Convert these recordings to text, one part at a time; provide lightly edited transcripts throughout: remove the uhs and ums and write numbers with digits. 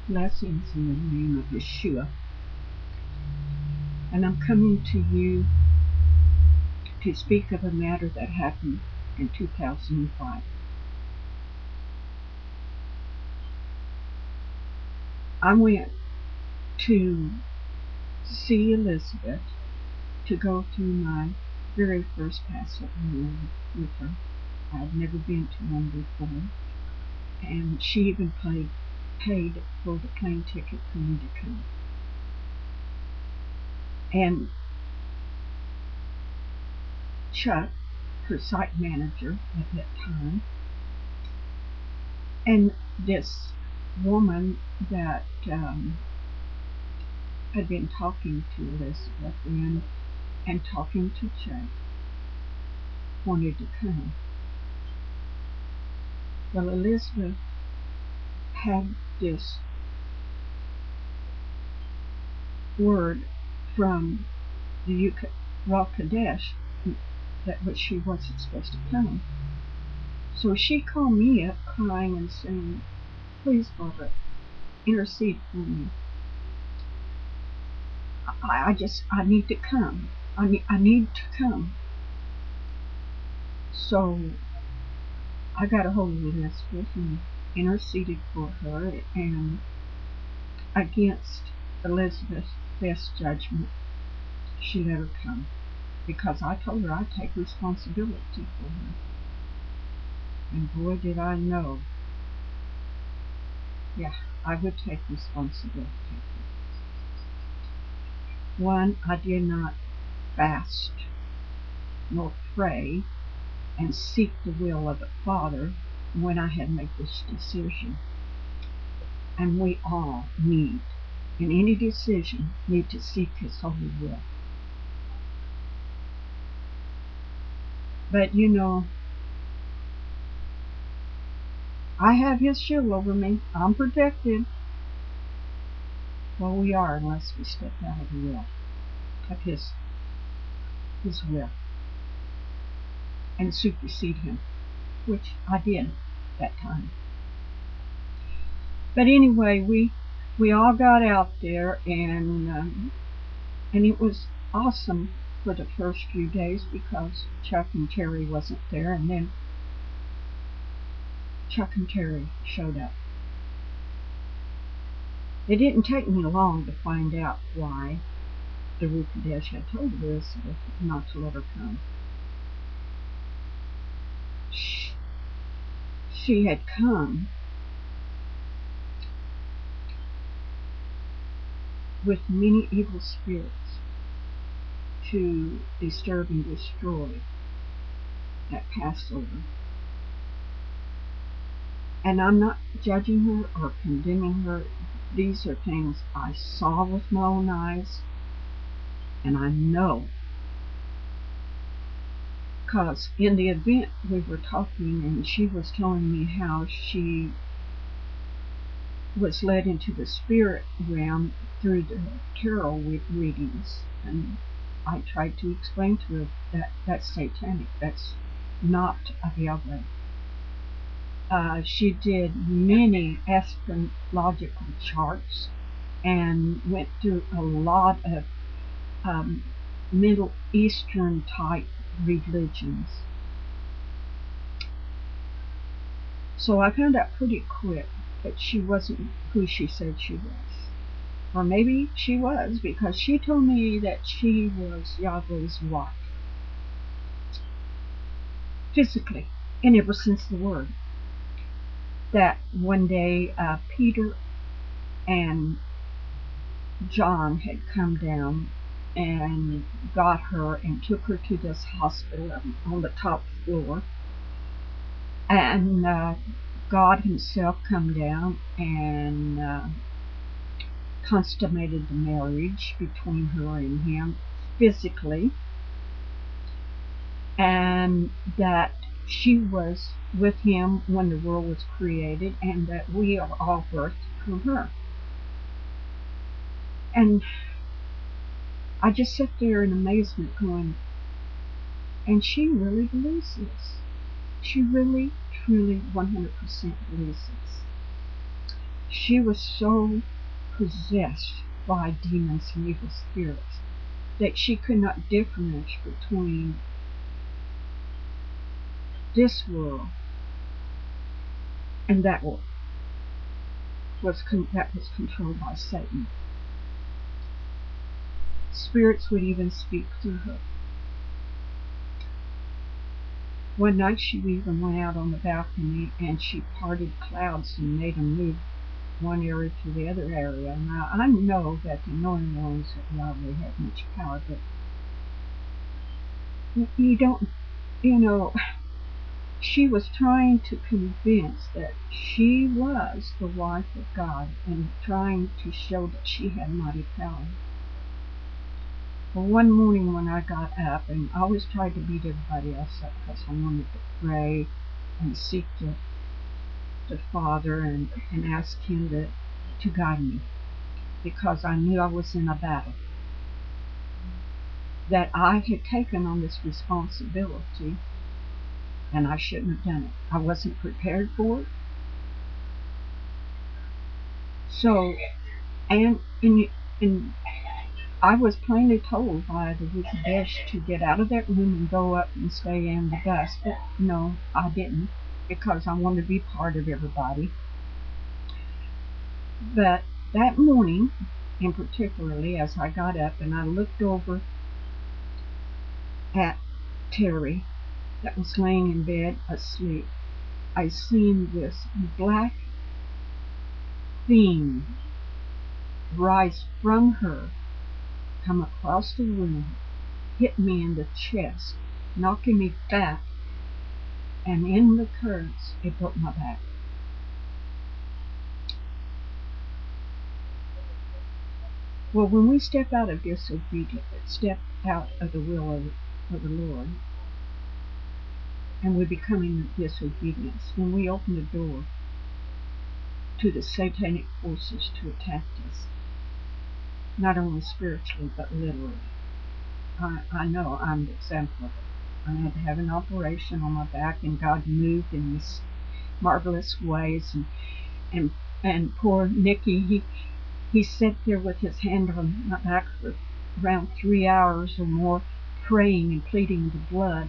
Blessings in the name of Yeshua. And I'm coming to you to speak of a matter that happened in 2005. I went to see Elizabeth to go through my very first Passover meal with her. I had never been to one before, and she even paid for the plane ticket for me to come. And Chuck, her site manager at that time, and this woman that had been talking to Elizabeth and talking to Chuck wanted to come. Well, Elizabeth had this word from the Yahvh Kadesh that she wasn't supposed to come. So she called me up crying and saying, "Please, Barbara, intercede for me. I need to come. I need to come." So I got a hold of Elizabeth and interceded for her, and against Elizabeth's best judgment, she let her come, because I told her I'd take responsibility for her. And boy, did I know, yeah, I would take responsibility. One, I did not fast nor pray and seek the will of the Father when I had made this decision. And we all need, in any decision, need to seek His holy will. But you know, I have His shield over me. I'm protected. Well, we are, unless we step out of the will of His will and supersede Him, which I did that time. But anyway, we all got out there, and it was awesome for the first few days because Chuck and Terry wasn't there, and then Chuck and Terry showed up. It didn't take me long to find out why the Yahvh Kadesh had told Elizabeth not to let her come. She had come with many evil spirits to disturb and destroy at Passover. And I'm not judging her or condemning her. These are things I saw with my own eyes, and I know, because in the event we were talking and she was telling me how she was led into the spirit realm through the tarot readings, and I tried to explain to her that that's satanic. That's not a Yahvh. She did many astrological charts and went through a lot of Middle Eastern type religions. So I found out pretty quick that she wasn't who she said she was. Or maybe she was, because she told me that she was Yahweh's wife. Physically, and ever since the word. That one day Peter and John had come down and got her and took her to this hospital on the top floor, and God Himself come down and consummated the marriage between her and him physically, and that she was with him when the world was created, and that we are all birthed from her. And I just sat there in amazement going, and she really believes this. She really, truly, 100% believes this. she was so possessed by demons and evil spirits that she could not differentiate between this world and that world that was controlled by Satan. Spirits would even speak through her. One night she even went out on the balcony and she parted clouds and made them move one area to the other area. Now, I know that the anointing ones at Yahvh have much power, but you don't, she was trying to convince that she was the wife of God and trying to show that she had mighty power. Well, one morning when I got up, and I always tried to beat everybody else up because I wanted to pray and seek the Father and ask Him to guide me, because I knew I was in a battle, that I had taken on this responsibility and I shouldn't have done it. I wasn't prepared for it. So, and I was plainly told by the Wickedesh to get out of that room and go up and stay in the dust. But no, I didn't, because I wanted to be part of everybody. But that morning, and particularly as I got up and I looked over at Terry that was laying in bed asleep, I seen this black thing rise from her, come across the room, hit me in the chest, knocking me back, and in the currents, it broke my back. Well, when we step out of disobedience, step out of the will of the Lord, and we become in disobedience, then we open the door to the satanic forces to attack us, not only spiritually, but literally. I know I'm the example of it. I had to have an operation on my back, and God moved in these marvelous ways. And poor Nicky, he sat there with his hand on my back for around 3 hours or more, praying and pleading the blood,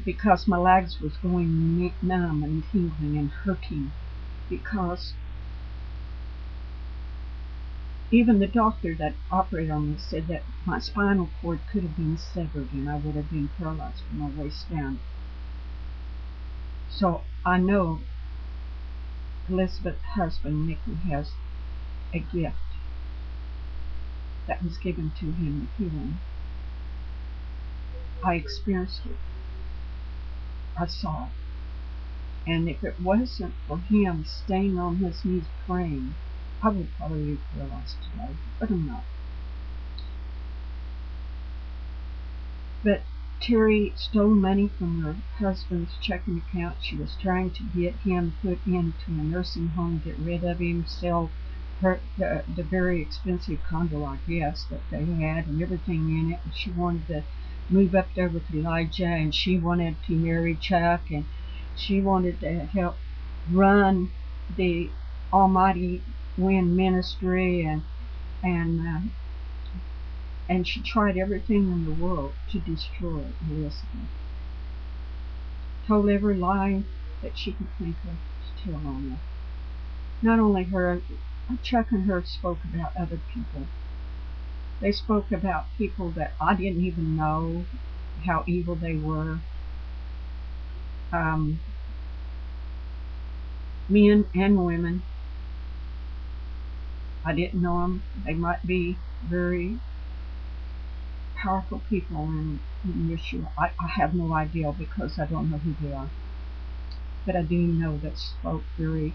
because my legs was going numb and tingling and hurting, because even the doctor that operated on me said that my spinal cord could have been severed and I would have been paralyzed from my waist down. So I know Elizabeth's husband, Nicky, has a gift that was given to him, the healing. I experienced it. I saw it. And if it wasn't for him staying on his knees praying, I would probably be paralyzed today, but I'm not. But Terry stole money from her husband's checking account. She was trying to get him put into a nursing home, get rid of him, sell the very expensive condo, I guess, that they had and everything in it. And she wanted to move up there with Elijah, and she wanted to marry Chuck, and she wanted to help run the Almighty Wind Ministry, and she tried everything in the world to destroy Elizabeth. Told every lie that she could think of to tell on her. Not only her, Chuck and her spoke about other people. They spoke about people that I didn't even know how evil they were. Men and women. I didn't know them. They might be very powerful people in Yeshua. I have no idea, because I don't know who they are. But I do know that spoke very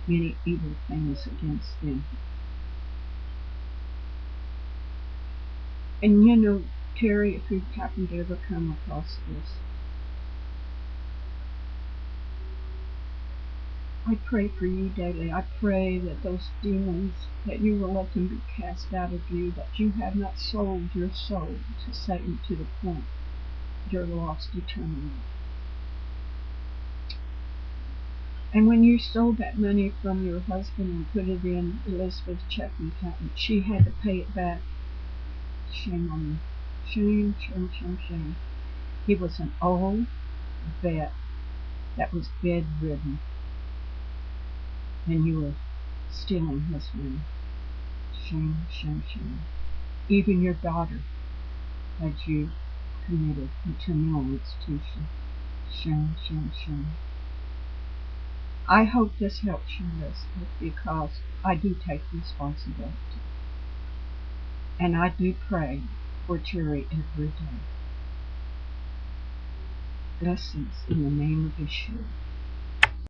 many evil things against them. And Terry, if you happen to ever come across this, I pray for you daily. I pray that those demons, that you will let them be cast out of you, that you have not sold your soul to Satan to the point you're lost eternally. And when you stole that money from your husband and put it in Elizabeth's checking account, and she had to pay it back, shame on you. Shame, shame, shame, shame. He was an old vet that was bedridden, and you were stealing his money. Shame, shame, shame. Even your daughter had you committed into a mental institution. Shame, shame, shame. I hope this helps you, Elizabeth, because I do take responsibility. And I do pray for Terry every day. Blessings in the name of Yeshua.